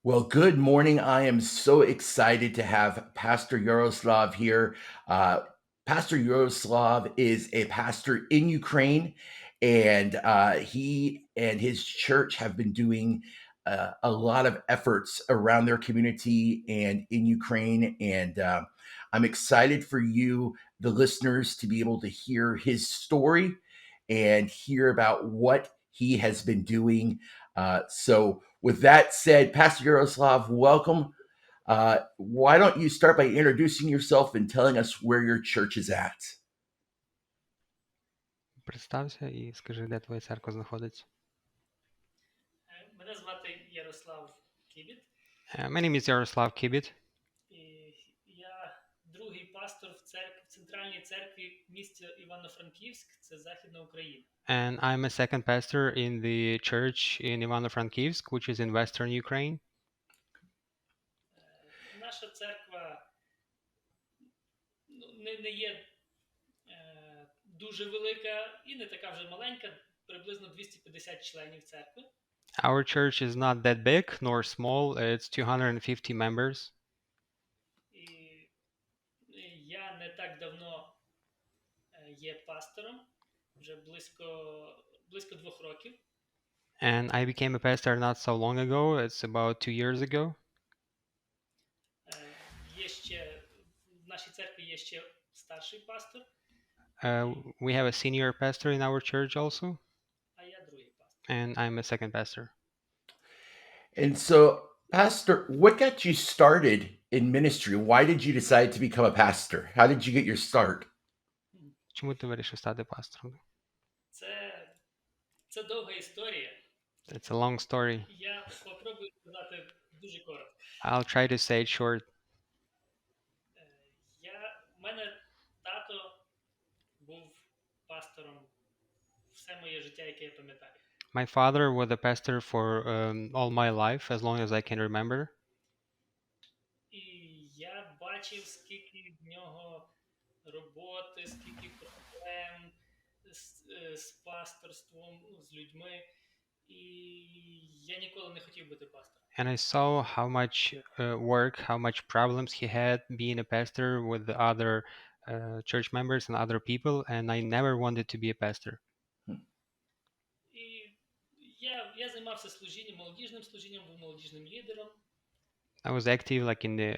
Well, good morning. I am so excited to have Pastor Yaroslav here. Uh, Pastor Yaroslav is a pastor in Ukraine, and he and his church have been doing a lot of efforts around their community and in Ukraine. And I'm excited for you, the listeners, to be able to hear his story and hear about what he has been doing. With that said, Pastor Yaroslav, welcome. Why don't you start by introducing yourself and telling us where your church is at? Представся і скажи, де твоя церква знаходиться. Мене звати Ярослав Кібіт, My name is Iaroslav Kibit, і я другий пастор в центральній церкві міста Івано-Франківськ, це Західна Україна. and I'm a second pastor in the church in Ivano-Frankivsk, which is in western Ukraine. Наша церква не є дуже велика і не така вже маленька, приблизно 250 членів церкви. Our church is not that big nor small, it's 250 members. І я не так давно є пастором, вже близько 2 років. And I became a pastor not so long ago, it's about 2 years ago. Є ще, в нашій церкві є ще старший пастор, We have a senior pastor in our church also, а я другий пастор. and I'm a second pastor. And so, Pastor, what got you started in ministry? Why did you decide to become a pastor? How did you get your start? Чому ти вирішив стати пастором? Це довга історія. It's a long story. Я попробую сказати дуже коротко. I'll try to say it short. У мене тато був пастором все моє життя, яке я пам'ятаю. My father was a pastor for all my life, as long as I can remember. І я бачив, скільки в нього роботи, скільки проблем з пасторством, з людьми. І я ніколи не хотів бути пастором. And I saw how much work, how much problems he had being a pastor with the other church members and other people, and I never wanted to be a pastor. І я займався служінням, молодіжним служінням, був молодіжним лідером. I was active like in the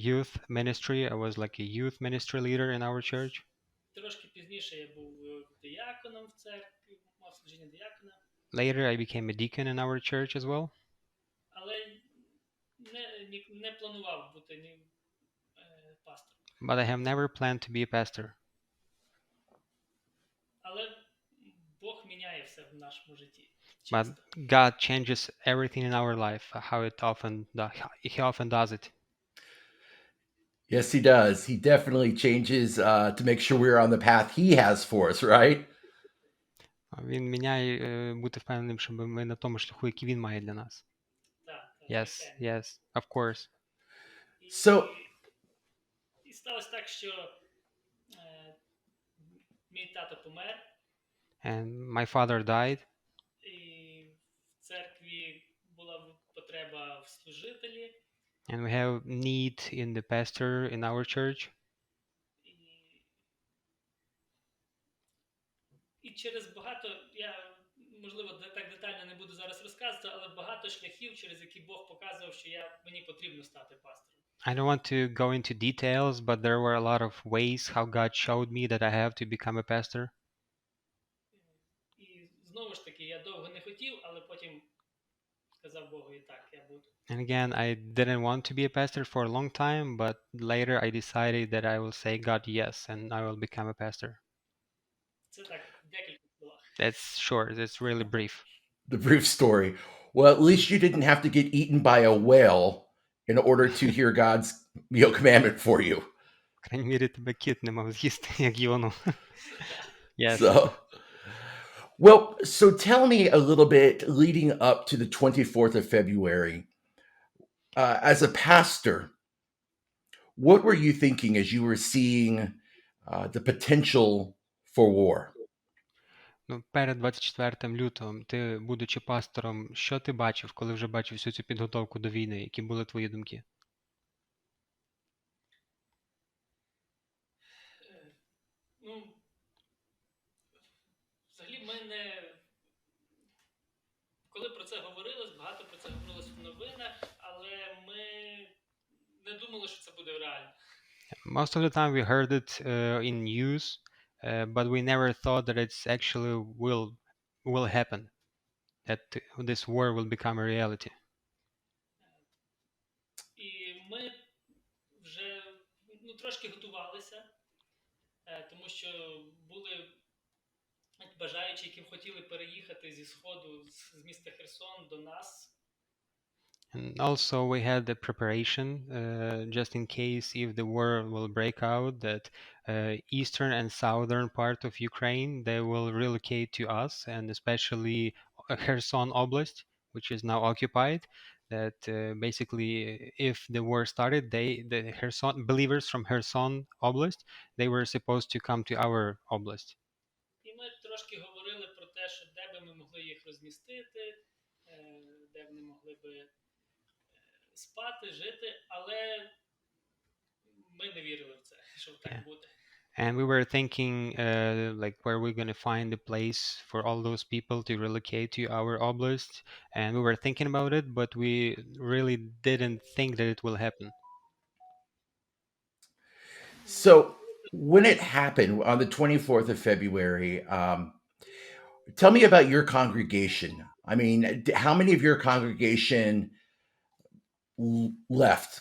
youth ministry. I was like a youth ministry leader in our church. Трошки пізніше я був дияконом в церкві, мав служіння диякона. Later I became a deacon in our church as well. Але не планував бути пастором. But I have never planned to be a pastor. Але Бог міняє все в нашому житті. But God changes everything in our life, how He often does it. Yes, he does. He definitely changes to make sure we're on the path he has for us, right? Він міняє бути впевненим, щоб ми на тому шляху, який він має для нас. Так, Yes, of course. І сталося так, що мій тато помер. And my father died. І в церкві була потреба в служителі. And we have need in the pastor in our church. І через багато, я, можливо, так детально не буду зараз розказувати, але багато шляхів, через які Бог показував, що мені потрібно стати пастором. I don't want to go into details, but there were a lot of ways how God showed me that I have to become a pastor. І знову ж таки, я довго не хотів, але потім сказав Богу, і так, я буду. And again, I didn't want to be a pastor for a long time, but later I decided that I will say God yes, and I will become a pastor. Це так, декілька словах. That's short, it's really brief. The brief story. Well, at least you didn't have to get eaten by a whale in order to hear God's commandment for you. По крайній мірі, тебе кіт не мав з'їсти, як Йону. Yes. So tell me a little bit leading up to the 24th of February. As a pastor, what were you thinking as you were seeing the potential for war? Ну, перед 24 лютого, ти, будучи пастором, що ти бачив, коли вже бачив всю цю підготовку до війни? Які були твої думки? Ну, взагалі ми не. Коли про це говорилось, багато про це говорилось в новинах, але ми не думали, що це буде реально. Most of the time we heard it in news, but we never thought that it's actually will happen, that this war will become a reality. І ми вже трошки готувалися, тому що були бажаючі, які хотіли переїхати зі Сходу, з міста Херсон до нас. And also we had the preparation just in case if the war will break out, that eastern and southern part of Ukraine, they will relocate to us, and especially Kherson Oblast, which is now occupied, that basically if the war started, the Kherson believers from Kherson Oblast, they were supposed to come to our oblast. І ми трошки говорили про те, що де би ми могли їх розмістити, де вони могли би спати, жити, але ми не вірили в це, що так буде. And we were thinking like where we're going to find a place for all those people to relocate to our oblast, and we were thinking about it, but we really didn't think that it will happen. So when it happened on the 24th of February, tell me about your congregation. I mean, how many of your congregation left,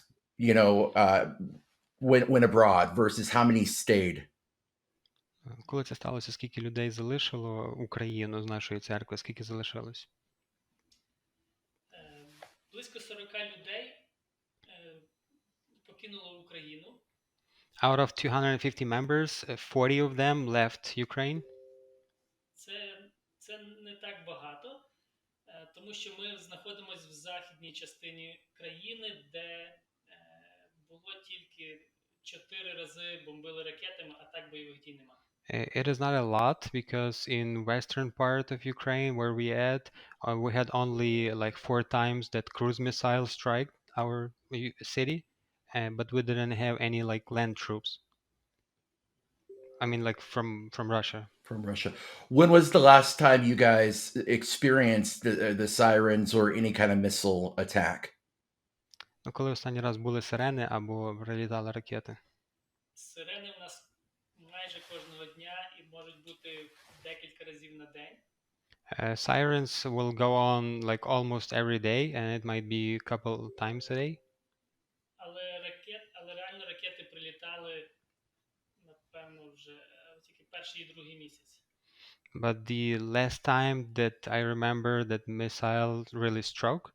when abroad versus how many stayed? Коли це сталося, скільки людей залишило Україну з нашої церкви, скільки залишилось? Близько 40 людей покинуло Україну. Out of 250 members, 40 of them left Ukraine. Це не так багато, тому що ми знаходимося в західній частині країни, де було тільки 4 рази бомбили ракетами, а так бойових дій нема. It is not a lot because in western part of Ukraine where we at, we had only like 4 times that cruise missiles strike our city, but we didn't have any like land troops. I mean like from Russia. From Russia. When was the last time you guys experienced the sirens or any kind of missile attack? Ну, коли останній раз були сирени або прилітали ракети? Сирени в нас майже кожного дня і можуть бути декілька разів на день. Sirens will go on like almost every day, and it might be a couple times a day. Але реально ракети прилітали, напевно, вже тільки перший і другий місяць. But the last time that I remember that missile really struck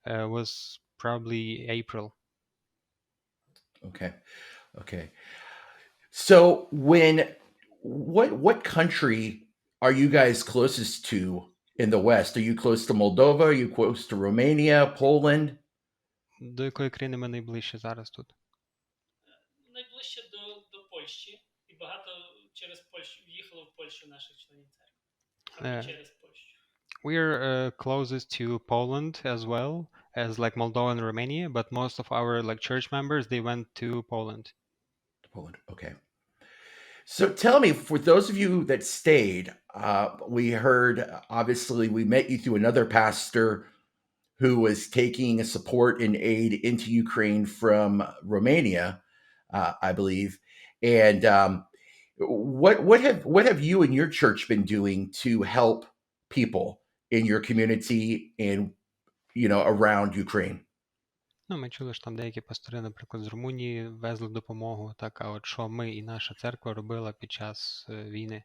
was probably April. Okay. So what country are you guys closest to in the West? Are you close to Moldova? Are you close to Romania, Poland? До якої країни ми найближче зараз тут? Найближче до Польщі. І багато через Польщу їхало в Польщу наших членів церкви. Через Польщу. We are closest to Poland as well as like Moldova and Romania, but most of our like church members, they went to Poland. Poland, okay. So tell me, for those of you that stayed, we heard, obviously, we met you through another pastor who was taking support and aid into Ukraine from Romania, I believe. And what have you and your church been doing to help people in your community and around Ukraine? Ну, ми чули, що там деякі пастори, наприклад, з Румунії везли допомогу, так, а от що ми і наша церква робила під час війни?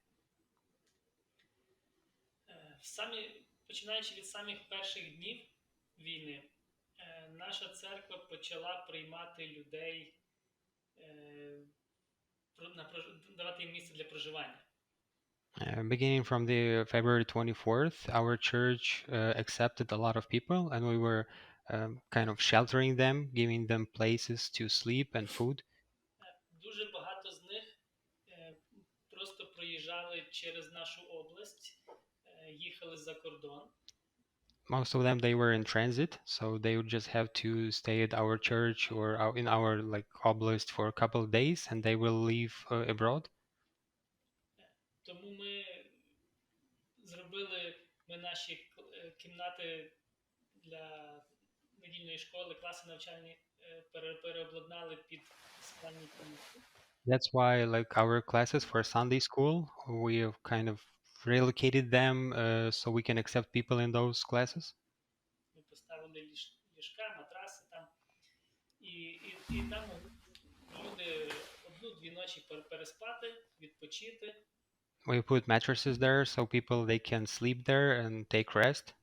Починаючи від самих перших днів війни, наша церква почала приймати людей, давати їм місце для проживання. Beginning from the February 24th, our church accepted a lot of people, and we were kind of sheltering them, giving them places to sleep and food. Дуже багато з них просто проїжджали проїжджали через нашу область, їхали за кордон. Most of them, they were in transit, so they would just have to stay at our church or in our like oblast for a couple of days, and they will leave abroad. Тому ми наші кімнати для недільної школи, класи навчальні переобладнали під спальні кімнати. That's why like our classes for Sunday school, we have kind of relocated them so we can accept people in those classes. Ми поставили ліжка, матраси там, і там люди одну-дві ночі переспати, відпочити. We put mattresses there so people they can sleep there and take rest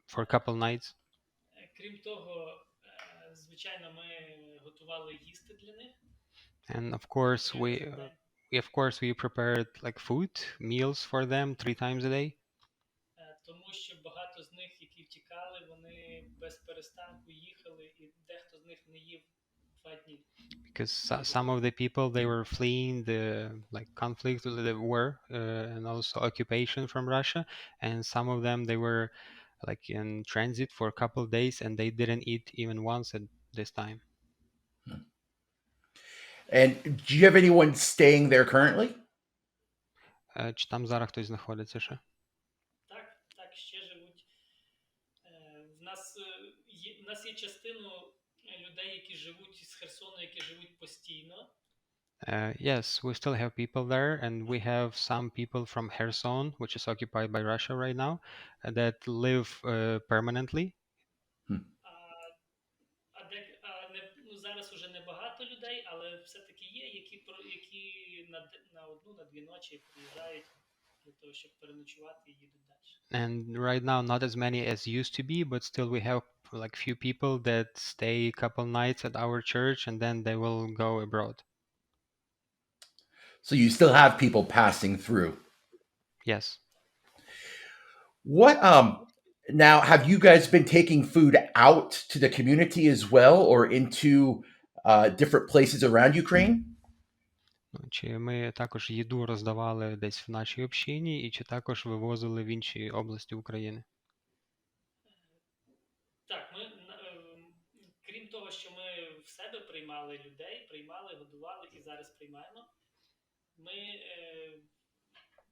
for a couple nights. Крім того, звичайно, ми готували їсти для них. And of course we prepared like food, meals for them 3 times a day. Тому що багато з них, які втікали, вони без перестанку їхали, і дехто з них не їв 2 дні. Because some of the people they were fleeing the like conflict, the war, and also occupation from Russia, and some of them they were like in transit for a couple of days and they didn't eat even once at this time. And do you have anyone staying there currently? Чи там зараз хтось знаходиться ще? Так, ще живуть. В нас є частину людей, які живуть з Херсону, які живуть постійно. Yes, we still have people there, and we have some people from Kherson, which is occupied by Russia right now, that live permanently. Зараз уже небагато людей, але все-таки є, які на одну-дві ночі приїжджають для того, щоб переночувати і їдуть далі. And right now, not as many as used to be, but still we have like few people that stay a couple nights at our church and then they will go abroad. So you still have people passing through. Yes. What now have you guys been taking food out to the community as well or into different places around Ukraine? Чи ми також їду роздавали десь в нашій общині і чи також вивозили в інші області України? Так, крім того, що ми в себе приймали людей, годували і зараз приймаємо, ми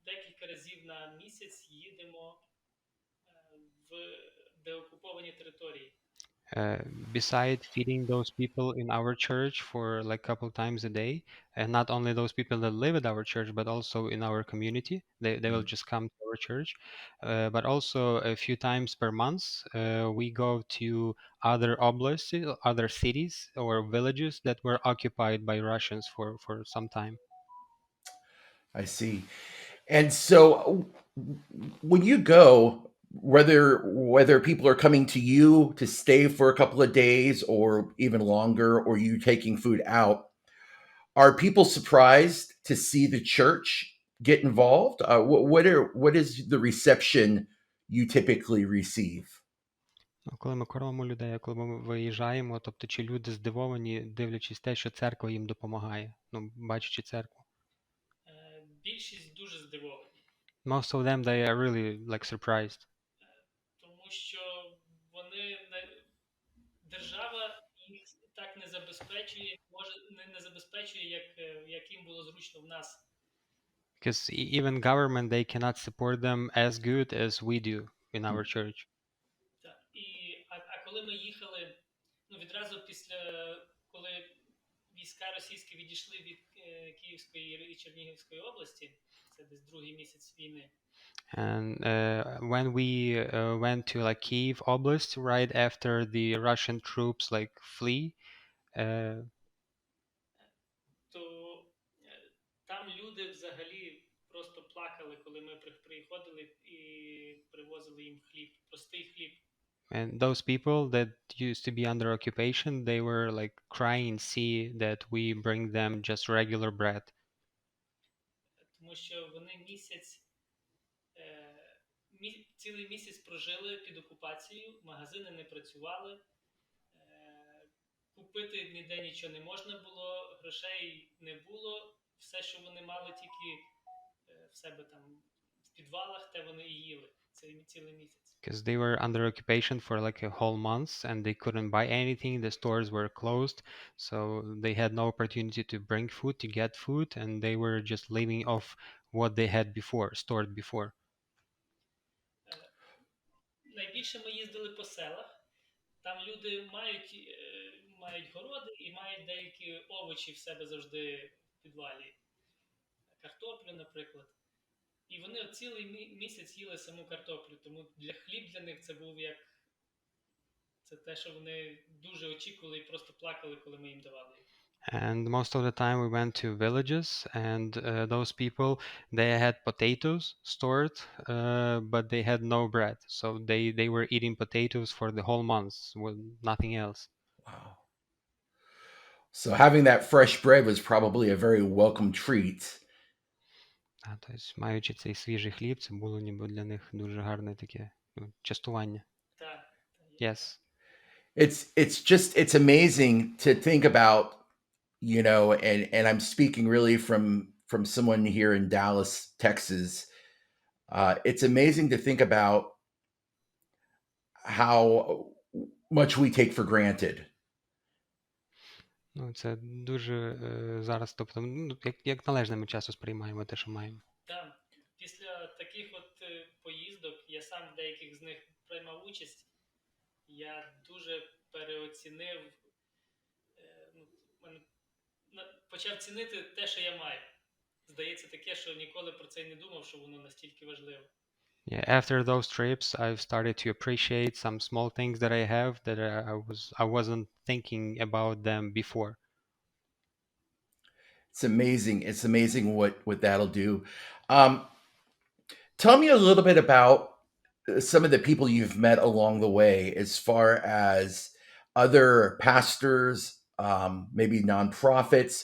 декілька разів на місяць їдемо в деокуповані території. Beside feeding those people in our church for like a couple times a day, and not only those people that live at our church, but also in our community, they will just come to our church. But also a few times per month, we go to other oblasts, other cities or villages that were occupied by Russians for some time. I see. And so when you go, whether people are coming to you to stay for a couple of days or even longer, or you taking food out, are people surprised to see the church get involved? What is the reception you typically receive? Коли ми кормимо людей, коли ми виїжджаємо, тобто чи люди здивовані, дивлячись те, що церква їм допомагає, бачачи церкву? Більшість дуже здивовані. Most of them, they are really like surprised. Тому що держава їх так не забезпечує, не забезпечує, як їм було зручно в нас. Because even government, they cannot support them as good as we do in our church. Так. А коли ми їхали, відразу коли війська російські відійшли від Київської і Чернігівської області, це десь другий місяць війни. And when we went to like Kiev Oblast right after the Russian troops like flee, то там люди взагалі просто плакали, коли ми приходили і привозили їм хліб, простий хліб. And those people that used to be under occupation, they were like crying, see that we bring them just regular bread. Тому що вони цілий місяць прожили під окупацією, магазини не працювали, купити ніде нічого не можна було, грошей не було, все, що вони мали, тільки в себе там в підвалах, де вони і їли цілий місяць. Because they were under occupation for like a whole month and they couldn't buy anything. The stores were closed, so they had no opportunity to bring food, to get food, and they were just living off what they had before, stored before. Найбільше ми їздили по селах. Там люди мають городи і мають деякі овочі в себе завжди в підвалі. Картоплю, наприклад. І вони цілий місяць їли саму картоплю, тому хліб для них це був як... Це те, що вони дуже очікували і просто плакали, коли ми їм давали. And most of the time we went to villages, and those people, they had potatoes stored, but they had no bread. So they were eating potatoes for the whole month with nothing else. Wow. So having that fresh bread was probably a very welcome treat. Тобто, маючи цей свіжий хліб, це було ніби для них дуже гарне таке частування. Так. Yes. It's amazing to think about, you know, and I'm speaking really from someone here in Dallas, Texas. It's amazing to think about how much we take for granted. Ну, це дуже зараз, тобто, ну, як належне ми часто сприймаємо те, що маємо. Так. Після таких от поїздок, я сам в деяких з них приймав участь, я дуже переоцінив, почав цінити те, що я маю. Здається таке, що ніколи про це не думав, що воно настільки важливо. Yeah, after those trips, I've started to appreciate some small things that I have that I wasn't thinking about them before. It's amazing. It's amazing what that'll do. Tell me a little bit about some of the people you've met along the way, as far as other pastors, maybe nonprofits.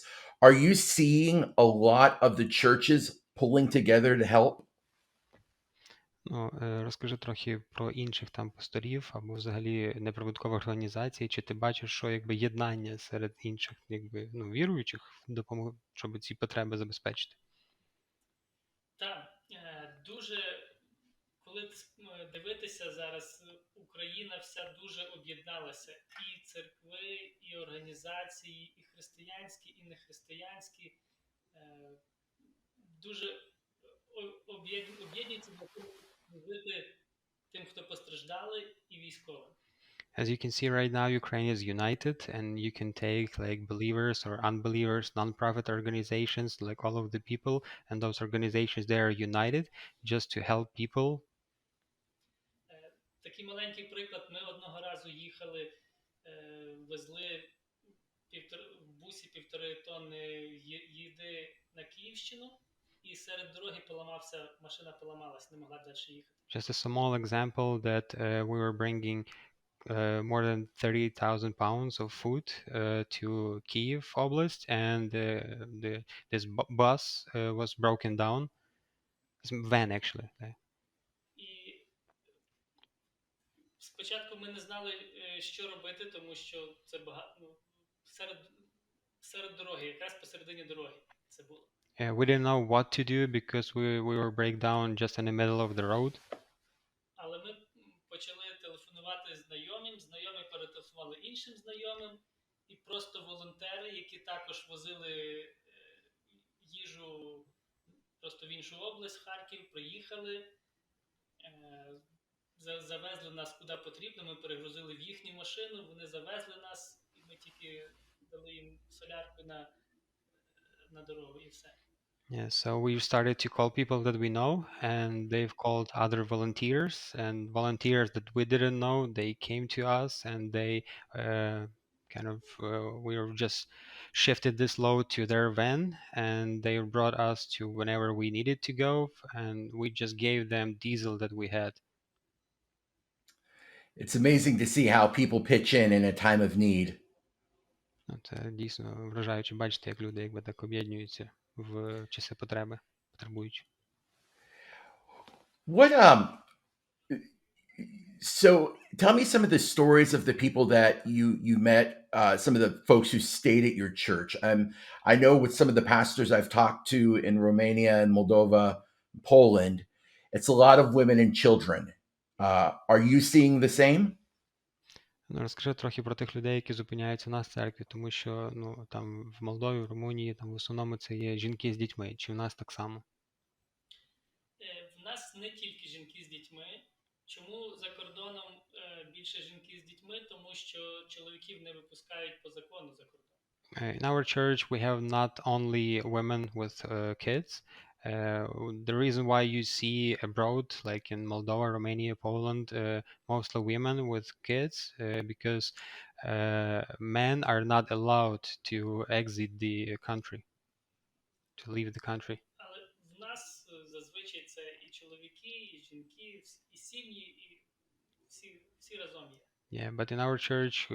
Are you seeing a lot of the churches pulling together to help? Ну, розкажи трохи про інших там пасторів або взагалі неприбуткових організацій. Чи ти бачиш, що якби єднання серед інших якби, ну, віруючих допомог, щоб ці потреби забезпечити? Так, дуже, коли дивитися зараз, Україна вся дуже об'єдналася. І церкви, і організації, і християнські, і нехристиянські. Дуже об'єднуються для того, щоб служити тим, хто постраждали, і військовим. As you can see right now, Ukraine is united, and you can take like believers or unbelievers, non-profit organizations, like all of the people, and those organizations, they are united just to help people. Такий маленький приклад. Ми одного разу їхали, везли в бусі 1,5 тонни їди на Київщину, і серед дороги машина поламалась, не могла далі їхати. Just a small example that we were bringing more than 30,000 pounds of food to Kiev Oblast, and this bus was broken down. This van, actually. І спочатку ми не знали, що робити, тому що це багато, серед дороги, якраз посередині дороги це було. We didn't know what to do because we were break down just in the middle of the road. Але ми почали телефонувати знайомі перетелефонували іншим знайомим, і просто волонтери, які також возили їжу просто в іншу область, Харків, приїхали, завезли нас куди потрібно, ми перегрузили в їхню машину, вони завезли нас, і ми тільки дали їм солярку на дорогу, і все. Yeah, so we started to call people that we know, and they've called other volunteers, and volunteers that we didn't know, they came to us, and they we were just shifted this load to their van, and they brought us to whenever we needed to go, and we just gave them diesel that we had. It's amazing to see how people pitch in a time of need. Це дійсно вражаюче бачити, як люди якби так об'єднуються в часи потреби, потребуючи. So tell me some of the stories of the people that you met, some of the folks who stayed at your church. I know with some of the pastors I've talked to in Romania and Moldova, Poland, it's a lot of women and children. Are you seeing the same? Ну, розкажи трохи про тих людей, які зупиняються у нас в церкві, тому що там в Молдові, в Румунії, там в основному це є жінки з дітьми. Чи в нас так само? В нас не тільки жінки з дітьми. Чому за кордоном більше жінки з дітьми? Тому що чоловіків не випускають по закону за кордон. In our church, we have not only women with kids. The reason why you see abroad, like in Moldova, Romania, Poland, mostly women with kids, because men are not allowed to exit the country, to leave the country. Але в нас зазвичай це і чоловіки, і жінки, і сім'ї, і всі разом є. Yeah, but in our church,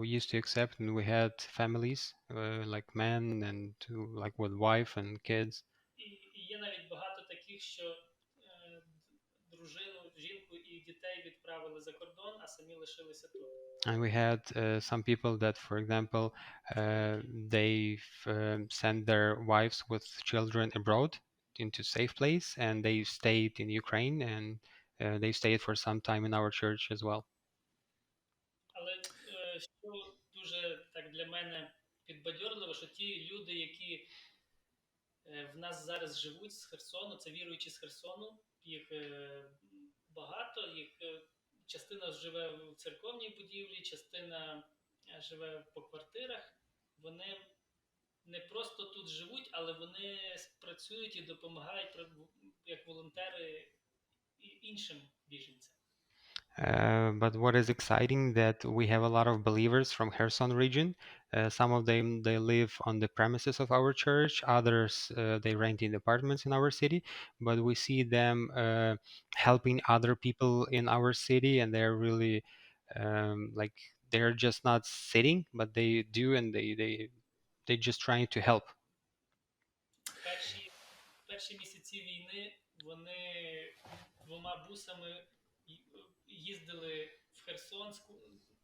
we used to accept, and we had families, like men and like with wife and kids. І є навіть багато таких, що дружину, жінку і дітей відправили за кордон, а самі лишилися тут. And we had some people that, for example, they sent their wives with children abroad into safe place, and they stayed in Ukraine, and they stayed for some time in our church as well. Але що дуже так для мене підбадьорливо, що ті люди, які в нас зараз живуть з Херсону, це віруючі з Херсону, їх багато, їх частина живе в церковній будівлі, частина живе по квартирах. Вони не просто тут живуть, але вони працюють і допомагають як волонтери іншим біженцям. But what is exciting that we have a lot of believers from Kherson region. Some of them they live on the premises of our church. Others they rent in apartments in our city. But we see them helping other people in our city, and they're really like they're just not sitting, but they do, and they just trying to help. Перші місяці війни вони двома бусами їздили в Херсонську,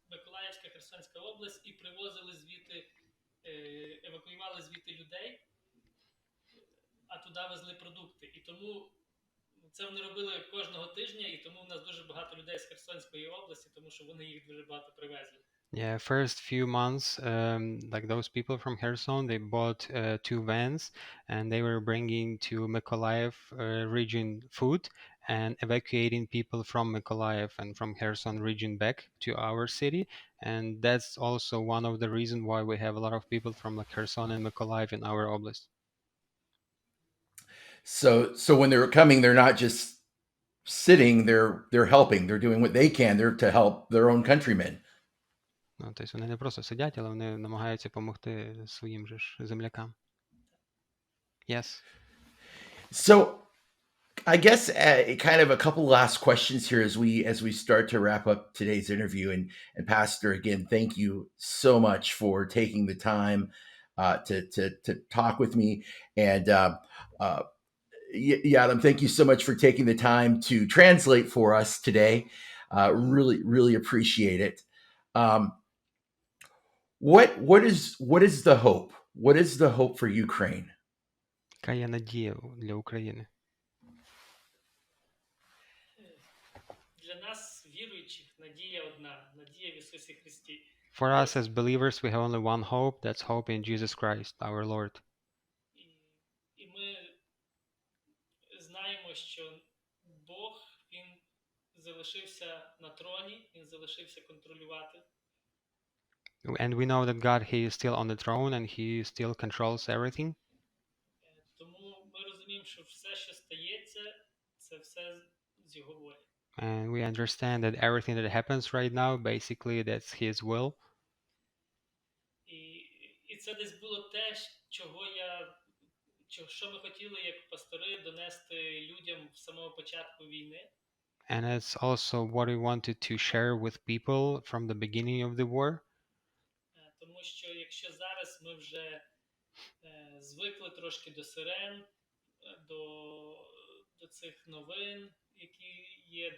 Миколаївська, Херсонська область і привозили звідти, евакуювали звідти людей, а туди везли продукти. І тому це вони робили кожного тижня, і тому в нас дуже багато людей з Херсонської області, тому що вони їх дуже багато привезли. Yeah, first few months, like those people from Kherson, they bought 2 vans, and they were bringing to Mykolaiv region food and evacuating people from Mykolaiv and from Kherson region back to our city. And that's also one of the reasons why we have a lot of people from like Kherson and Mykolaiv in our oblast. So when they're coming, they're not just sitting; they're helping. They're doing what they can. They're to help their own countrymen. Ну, тобто вони не просто сидять, але вони намагаються допомогти своїм же ж землякам. Yes. So I guess kind of a couple last questions here as we start to wrap up today's interview. And Pastor, again, thank you so much for taking the time to talk with me. And Yadam, thank you so much for taking the time to translate for us today. Really appreciate it. What is the hope? What is the hope for Ukraine? Яка є надія для України? Для нас, віруючих, надія одна, надія в Ісусі Христі. For us as believers, we have only one hope, that's hope in Jesus Christ, our Lord. І ми знаємо, що Бог, Він залишився на троні, Він залишився контролювати. And we know that God, He is still on the throne and He still controls everything. Тому ми розуміємо, що все, що стається, це все з Його волі. And we understand that everything that happens right now, basically, that's His will. І це десь було те, що ми хотіли, як пастори, донести людям з самого початку війни. And it's also what we wanted to share with people from the beginning of the war. Тому що якщо зараз ми вже звикли трошки до сирен, до цих новин, які є,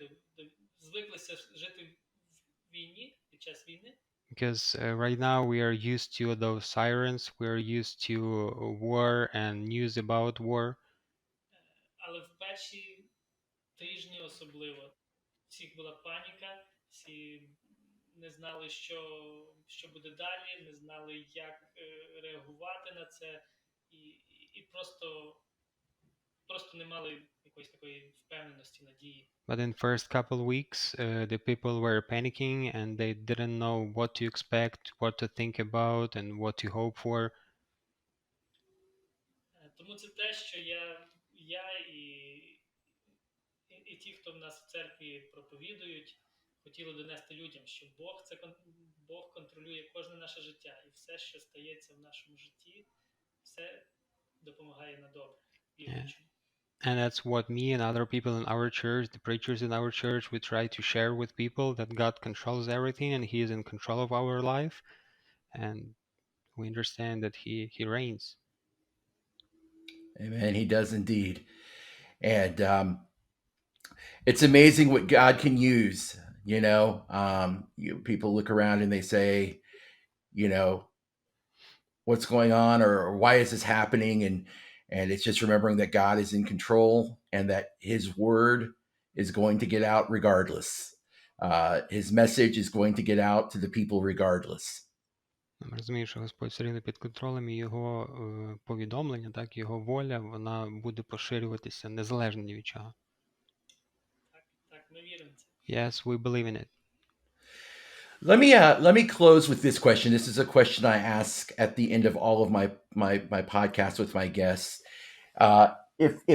звиклися жити в війні, під час війни. Because right now we are used to those sirens, we are used to war and news about war. Але в перші тижні особливо всіх була паніка, всі не знали, що буде далі, не знали, як реагувати на це, і просто не мали якоїсь такої впевненості, надії. But in first couple weeks, the people were panicking and they didn't know what to expect, what to think about, and what to hope for. Тому це те, що я і ті, хто в нас в церкві проповідують, хотіли донести людям, що Бог контролює кожне наше життя, і все, що стається в нашому житті, все допомагає на добре віруючим. And that's what me and other people in our church, the preachers in our church, we try to share with people, that God controls everything and He is in control of our life, and we understand that He reigns. Amen. He does indeed. And it's amazing what God can use. People look around and they say, what's going on, or why is this happening? And it's just remembering that God is in control and that His word is going to get out regardless. His message is going to get out to the people regardless. Ми розуміємо, що Господь все рівно під контролем, і Його повідомлення, так, Його воля, вона буде поширюватися незалежно ні від чого. Так, ми віримо в це. Yes, we believe in it. Let me close with this question. This is a question I ask at the end of all of my podcasts with my guests.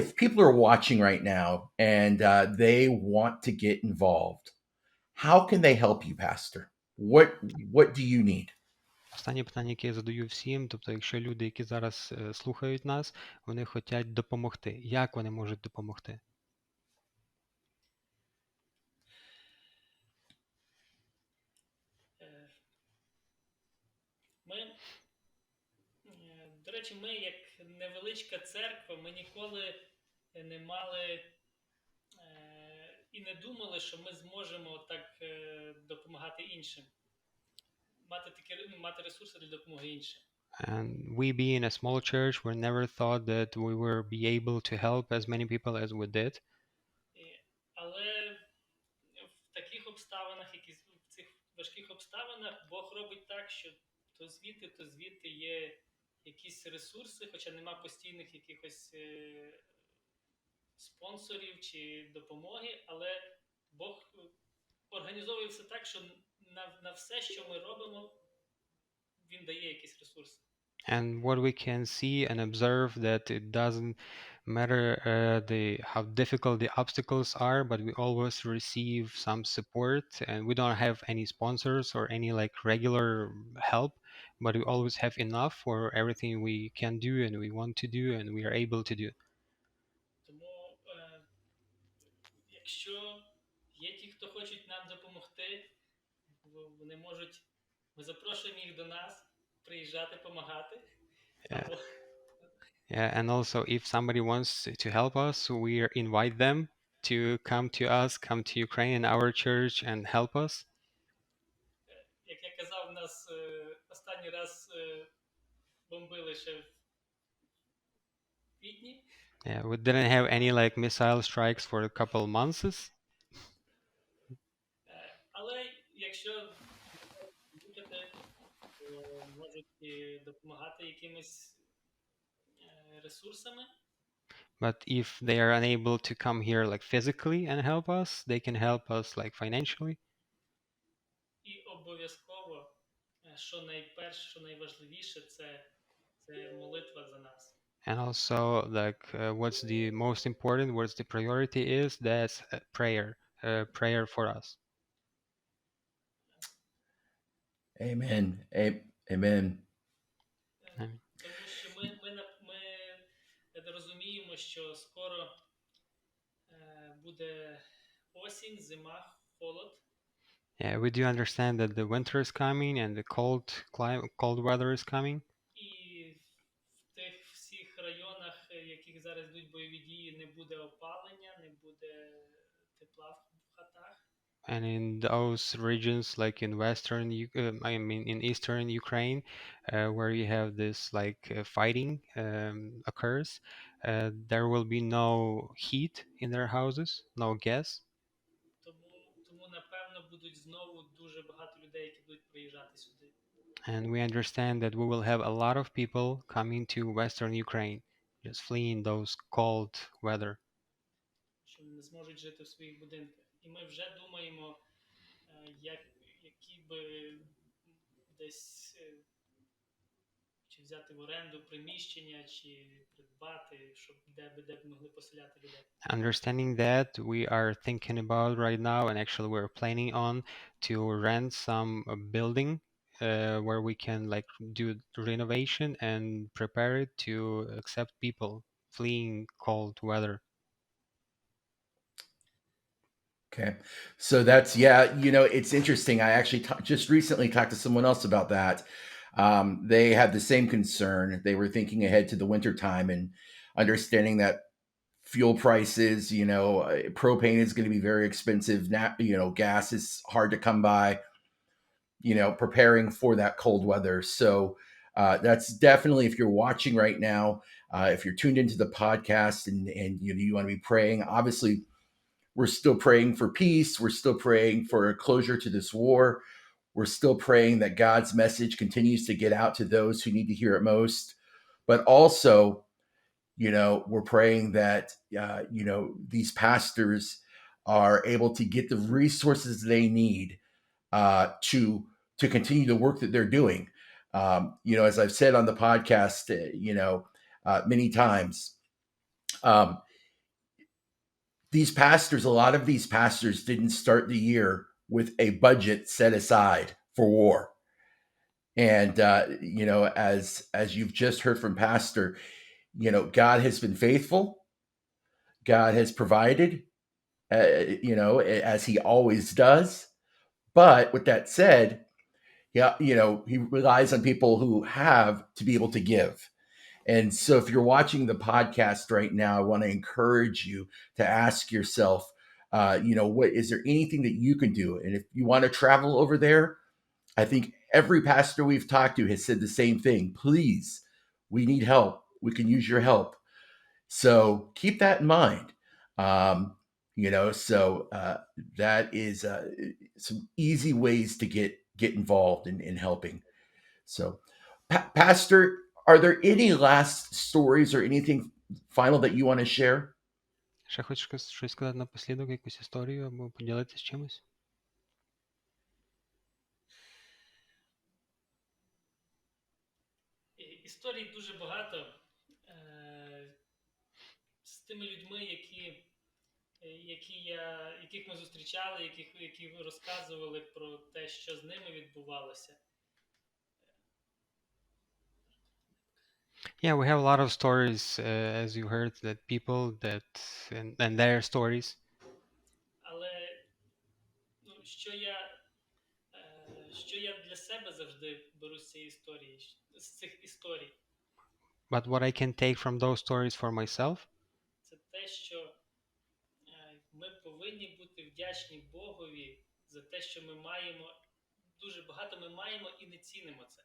If people are watching right now and they want to get involved, how can they help you, Pastor? What do you need? Останнє питання, яке я задаю всім, тобто, якщо люди, які зараз слухають нас, вони хочуть допомогти. Як вони можуть допомогти? До речі, ми, як невеличка церква, ми ніколи не мали і не думали, що ми зможемо так допомагати іншим. Мати ресурси для допомоги іншим. And we being a small church, we never thought that we were be able to help as many people as we did. Але в таких обставинах, в цих важких обставинах, Бог робить так, що то звідти є якісь ресурси, хоча нема постійних якихось спонсорів чи допомоги, але Бог організовує все так, що на все, що ми робимо, Він дає якісь ресурси. And what we can see and observe that it doesn't matter how difficult the obstacles are, but we always receive some support, and we don't have any sponsors or any like regular help, but we always have enough for everything we can do and we want to do and we are able to do. Тому, якщо є ті, хто хочуть нам допомогти, вони можуть, ми запрошуємо їх до нас, приїжджати, допомагати. Yeah, and also if somebody wants to help us, we invite them to come to us, come to Ukraine, our church, and help us. Як я казав, нас останній раз бомбили ще в квітні. Yeah, we didn't have any like missile strikes for a couple of months. Але якщо їхати, то можуть допомагати якимись ресурсами. But if they are unable to come here like physically and help us, they can help us like financially. І обов'язково, що найперше, що найважливіше, це молитва за нас. And also like what's the most important, what's the priority is, that's prayer for us. Amen. Amen. Тому що ми розуміємо, що скоро буде осінь, зима, холод. Yeah, we do understand that the winter is coming and the cold weather is coming. І в тих всіх районах, в яких зараз йдуть бойові дії, не буде опалення, не буде тепла в хатах. And in those regions, like in in eastern Ukraine, where you have this like fighting occurs, there will be no heat in their houses, no gas. Тому напевно будуть знову дуже багато людей, які будуть приїжджати сюди. And we understand that we will have a lot of people coming to Western Ukraine, just fleeing those cold weather. Що не зможуть жити в своїх будинках. І ми вже думаємо, які би десь чи взяти в оренду приміщення, чи придбати, щоб де б могли поселяти людей. Understanding that, we are thinking about right now, and actually we're planning on to rent some building where we can like do renovation and prepare it to accept people fleeing cold weather. Okay. So that's, yeah, it's interesting. I actually just recently talked to someone else about that. They had the same concern. They were thinking ahead to the winter time and understanding that fuel prices, propane is going to be very expensive. Now, gas is hard to come by, preparing for that cold weather. So that's definitely, if you're watching right now, if you're tuned into the podcast and you want to be praying, obviously, we're still praying for peace. We're still praying for a closure to this war. We're still praying that God's message continues to get out to those who need to hear it most. But also, we're praying that, these pastors are able to get the resources they need to continue the work that they're doing. As I've said on the podcast, many times, a lot of these pastors didn't start the year with a budget set aside for war. And, as you've just heard from Pastor, God has been faithful. God has provided, as he always does. But with that said, yeah, he relies on people who have to be able to give. And so if you're watching the podcast right now, I want to encourage you to ask yourself, what is there anything that you can do? And if you want to travel over there, I think every pastor we've talked to has said the same thing. Please, we need help. We can use your help. So keep that in mind. That is some easy ways to get involved in helping. So, Pastor, are there any last stories or anything final that you want to share? Ще хочеш щось сказати напослідок, якусь історію або поділитися чимось? Історій дуже багато з тими людьми, яких ми зустрічали, які розказували про те, що з ними відбувалося. Yeah, we have a lot of stories, as you heard, that people and their stories. Але що я для себе завжди беру з цих історій. But what I can take from those stories for myself, це те, що ми повинні бути вдячні Богові за те, що ми маємо, дуже багато ми маємо і не цінимо це.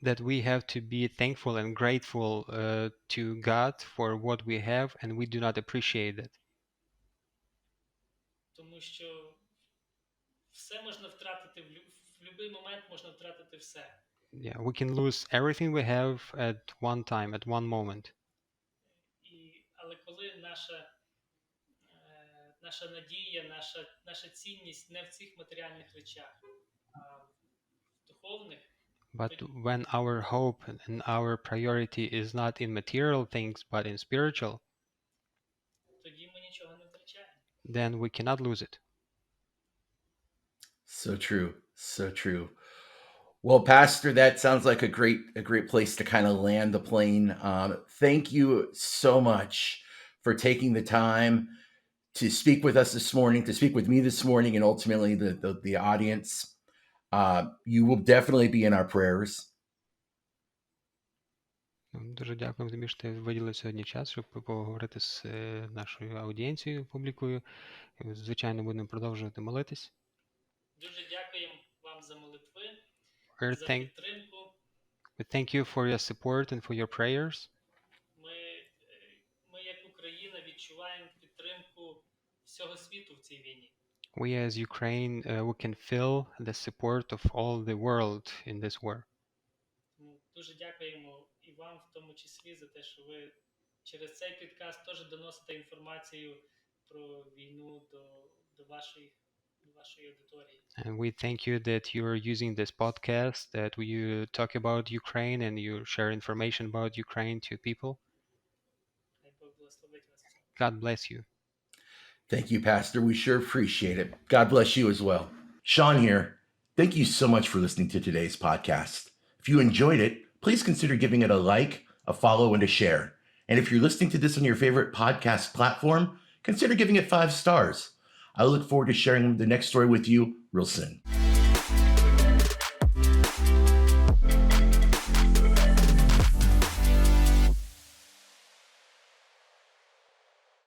that we have to be thankful and grateful to God for what we have, and we do not appreciate it. Тому що все можна втратити, в будь-який момент можна втратити все. Yeah, we can lose everything we have at one time, at one moment. Але коли наша надія, наша цінність не в цих матеріальних речах, а в духовних. But when our hope and our priority is not in material things, but in spiritual, тоді ми нічого не втрачаємо. then we cannot lose it. So true. So true. Well, Pastor, that sounds like a great place to kind of land the plane. Thank you so much for taking the time to speak with us this morning, to speak with me this morning, and ultimately the audience. You will definitely be in our prayers. Дуже дякую тобі, що ти виділив сьогодні час, щоб поговорити з нашою аудієнцією, публікою. Звичайно, будемо продовжувати молитись. Дуже дякуємо вам за молитви, за підтримку. We thank you for your support and for your prayers. Ми як всього світу в цій війні. We as Ukraine, we can feel the support of all the world in this war. Тому дуже дякуємо і вам в тому числі за те, що ви через цей підкаст теж доносите інформацію про війну до вашої аудиторії. And we thank you that you are using this podcast, that you talk about Ukraine and you share information about Ukraine to people. Хай Бог благословить вас всіх. God bless you. Thank you, Pastor. We sure appreciate it. God bless you as well. Sean here. Thank you so much for listening to today's podcast. If you enjoyed it, please consider giving it a like, a follow, and a share. And if you're listening to this on your favorite podcast platform, consider giving it 5 stars. I look forward to sharing the next story with you real soon.